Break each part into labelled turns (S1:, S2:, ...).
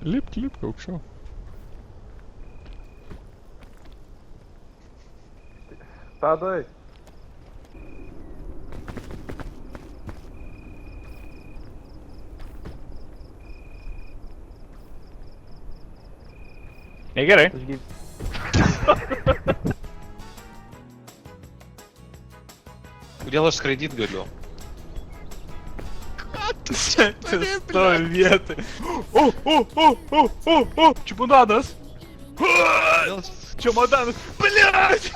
S1: Lipk aukščiau.
S2: Tadai.
S1: Negerai.
S3: Kodėl aš skraidyt galiu?
S1: Stovi vietoj. O! Čemodanas! Čemodanas! Bliaat!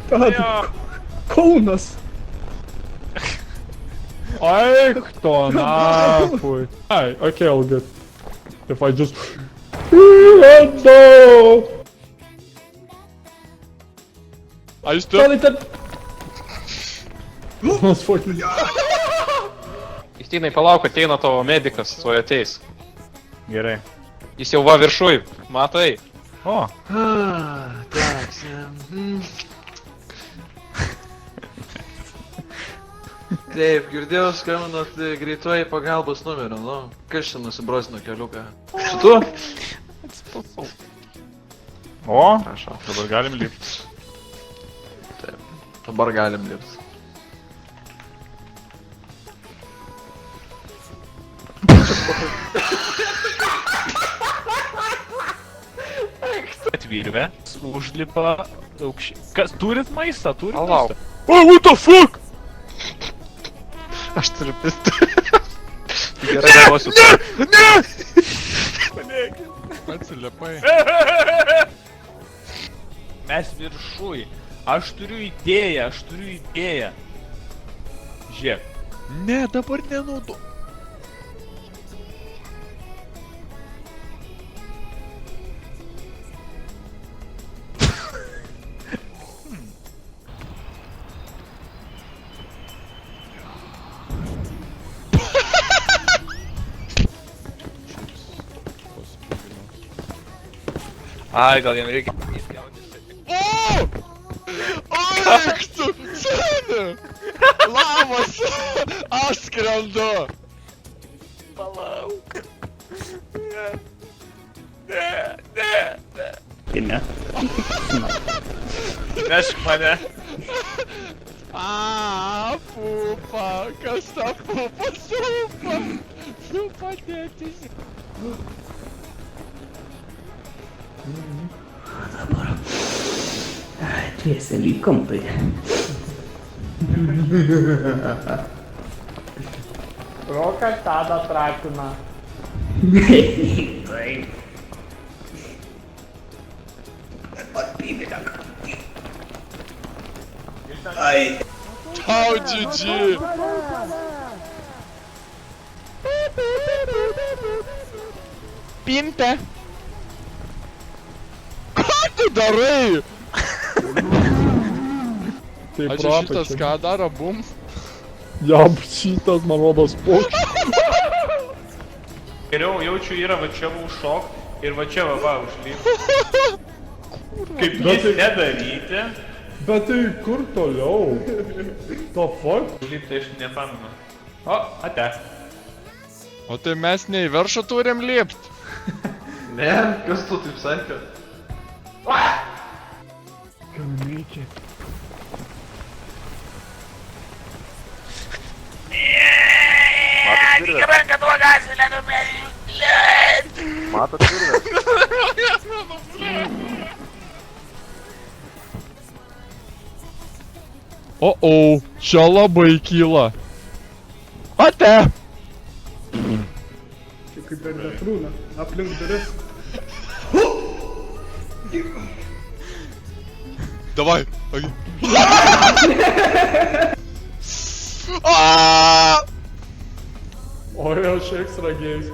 S4: Tada. Kaunas.
S1: Ai, кто нахуй? Ai, okay, all good. If I just... No! I just
S4: Tada, tada.
S1: Almost fucking...
S3: Justynai, palauk, ateina tavo medikas, tuoj ateis.
S1: Gerai.
S3: Jis jau va viršuj, matai?
S1: O,
S5: Taip, girdėjau, skambinat greitoji pagalbos numeriu, nu. Kas čia nusibrosino keliuką? Šitu?
S1: o,
S5: Prašau.
S1: dabar galim lipti.
S5: Taip, dabar galim lipti.
S1: Atvirvę, užlipa aukščiai. Kas, turit maistą? Turit
S3: Palauk.
S1: maistą? Oh, what the fuck?
S3: Aš turiu pistolį. Gerai, duosiu.
S1: Atsilipai. Mes viršui. Aš turiu idėją. Žiūrėk. Ne, dabar nenaudo.
S3: Ai, gal jam reikia...
S6: Ach tu, seni! Labas! Aš skrendu!
S1: Palauk.
S4: Ne.
S1: Nešk mane.
S6: A, pupa! Kas ta pupa supa? Supa tėtis!
S4: Dviese likom tai.
S7: Rokas tada trakina.
S4: Taip.
S6: Tau, GG! Pinte! Ką tu darai?
S1: Tai
S6: A čia šitas ką daro, bum?
S1: Jam šitas, man rodos, paukščiai. Geriau jaučiu yra va čia užšok ir va čia va užlyp. Kaip jis nedaryti. Bet tai kur toliau? To fuck? Užlyp tai aš nepamenu. O, ate.
S6: O tai mes ne į viršų turim lipt?
S5: Ne, kas tu taip sakė?
S4: Kam reikia?
S2: Matot virvę?
S6: O, čia labai kyla. Ate!
S4: Čia kaip per metrūną, aplink duris.
S6: Давай! Aaaa!
S1: O, aš ekstra gėjus.